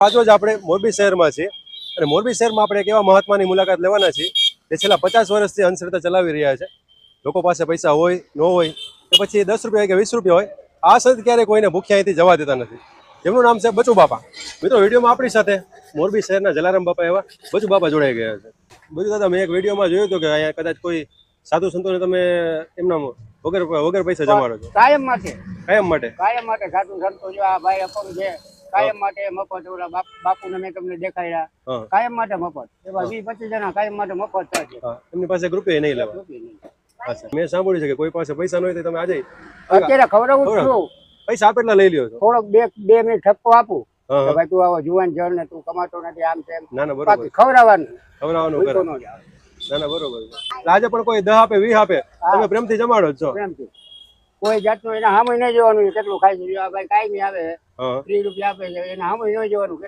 આજ રોજ આપણે મોરબી શહેરમાં છીએ અને મોરબી શહેરમાં આપણે એક એવા મહાત્માની મુલાકાત લેવાના છીએ જે છેલ્લા 50 વર્ષથી અંધશ્રદ્ધા ચલાવી રહ્યા છે. લોકો પાસે પૈસા હોય ન હોય કે પછી 10 રૂપિયા કે 20 રૂપિયા હોય, આ સંત ક્યારેય કોઈને ભૂખ્યા અહીંથી જવા દેતા નથી. જેમનું નામ છે બચુ બાપા. મિત્રો, વિડીયોમાં આપણી સાથે મોરબી શહેરના જલારામ બાપા એવા બચુ બાપા જોડાઈ ગયા છે. બચુ દાદા, મેં એક વિડીયોમાં જોયું હતું કે અહીંયા કદાચ કોઈ સાધુ સંતોને તમે એમના વગર પૈસા જમાડો છો. કાયમ માટે સાધુ સંતો જો આ ભાઈ અપંગ છે, કાયમ માટે મફત. ઓલા બાપુને મેં તમને દેખાડ્યા, કાયમ માટે મફત. એવા 20-25 જણા કાયમ માટે મફત થાય છે. એમની પાસે રૂપિયા નહીં લેવા. અચ્છા, મેં સાંભળ્યું છે કે કોઈ પાસે પૈસા ન હોય તો તમે આજે અત્યારે ખવડાવું છું, પૈસા આપેલા લઈ લ્યો છો. થોડોક 2 મિનિટ ઠપકો આપું કે ભાઈ તું આવો જુવાન જળ ને તું કમાતો નથી, આમ તેમ. ના ના, બરોબર. ખવડાવવાનું કરે. ના ના, બરોબર. આજે પણ કોઈ 10 આપે 20 આપે, તમે પ્રેમથી જમાડો જ છો. પ્રેમથી કોઈ જાતનું એના સામે નહીં જોવાનું કેટલું ખાય છે. ભાઈ કાંઈ નહીં આવે 30 રૂપિયા આપે છે, એના સામે નહીં જોવાનું.